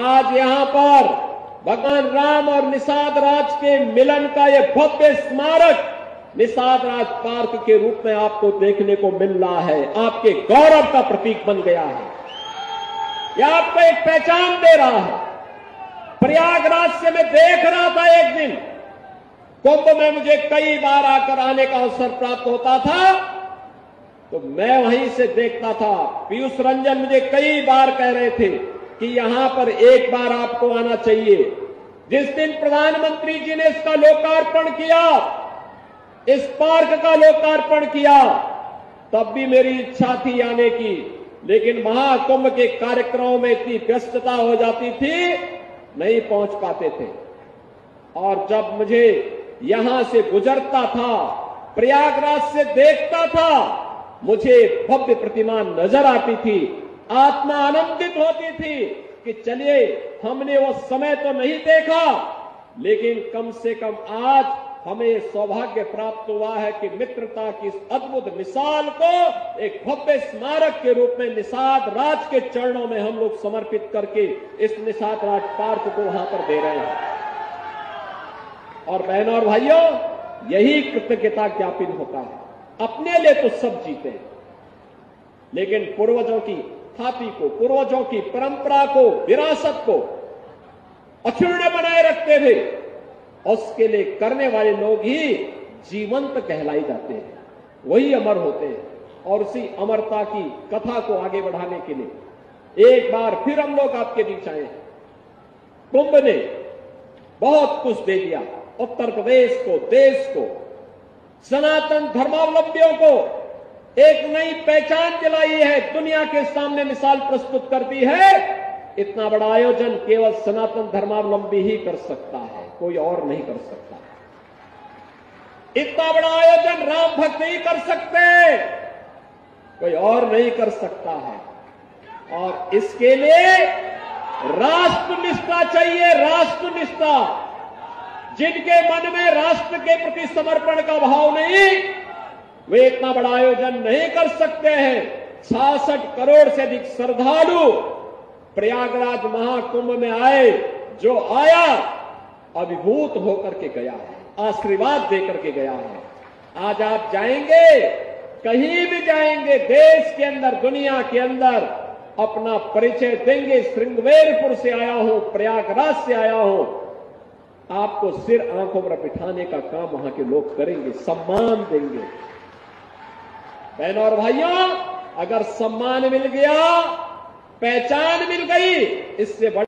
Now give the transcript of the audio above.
आज यहां पर भगवान राम और निषाद राज के मिलन का यह भव्य स्मारक निषाद राज पार्क के रूप में आपको देखने को मिल रहा है। आपके गौरव का प्रतीक बन गया है। यह आपको एक पहचान दे रहा है। प्रयागराज से मैं देख रहा था एक दिन, कुंभ में मुझे कई बार आकर आने का अवसर प्राप्त होता था, तो मैं वहीं से देखता था। पीयूष रंजन मुझे कई बार कह रहे थे कि यहां पर एक बार आपको आना चाहिए। जिस दिन प्रधानमंत्री जी ने इसका लोकार्पण किया, इस पार्क का लोकार्पण किया, तब भी मेरी इच्छा थी आने की, लेकिन महाकुंभ के कार्यक्रमों में इतनी व्यस्तता हो जाती थी, नहीं पहुंच पाते थे। और जब मुझे यहां से गुजरता था, प्रयागराज से देखता था, मुझे भव्य प्रतिमा नजर आती थी, आत्मा आनंदित होती थी कि चलिए हमने वो समय तो नहीं देखा, लेकिन कम से कम आज हमें सौभाग्य प्राप्त हुआ है कि मित्रता की इस अद्भुत मिसाल को एक भव्य स्मारक के रूप में निषाद राज के चरणों में हम लोग समर्पित करके इस निषाद राज पार्क को वहां पर दे रहे हैं। और बहनों और भाइयों, यही कृतज्ञता ज्ञापन होता है। अपने लिए तो सब जीते हैं, लेकिन पूर्वजों की थापी को, पूर्वजों की परंपरा को, विरासत को अक्षुण्ण बनाए रखते थे, उसके लिए करने वाले लोग ही जीवंत कहलाई जाते हैं, वही अमर होते हैं। और उसी अमरता की कथा को आगे बढ़ाने के लिए एक बार फिर हम लोग आपके बीच आए हैं। कुंभ ने बहुत कुछ दे दिया उत्तर प्रदेश को, देश को, सनातन धर्मावलंबियों को एक नई पहचान दिलाई है, दुनिया के सामने मिसाल प्रस्तुत करती है। इतना बड़ा आयोजन केवल सनातन धर्मावलंबी ही कर सकता है, कोई और नहीं कर सकता। इतना बड़ा आयोजन राम भक्त ही कर सकते हैं, कोई और नहीं कर सकता है। और इसके लिए राष्ट्रनिष्ठा चाहिए, राष्ट्रनिष्ठा। जिनके मन में राष्ट्र के प्रति समर्पण का भाव नहीं, वे इतना बड़ा आयोजन नहीं कर सकते हैं। 66 करोड़ से अधिक श्रद्धालु प्रयागराज महाकुंभ में आए, जो आया अभिभूत होकर के गया है, आशीर्वाद देकर के गया है। आज आप जाएंगे, कहीं भी जाएंगे देश के अंदर, दुनिया के अंदर, अपना परिचय देंगे, श्रृंगवेरपुर से आया हूं, प्रयागराज से आया हूं, आपको सिर आंखों पर बिठाने का काम वहां के लोग करेंगे, सम्मान देंगे। बहनों और भाइयों, अगर सम्मान मिल गया, पहचान मिल गई, इससे बड़ा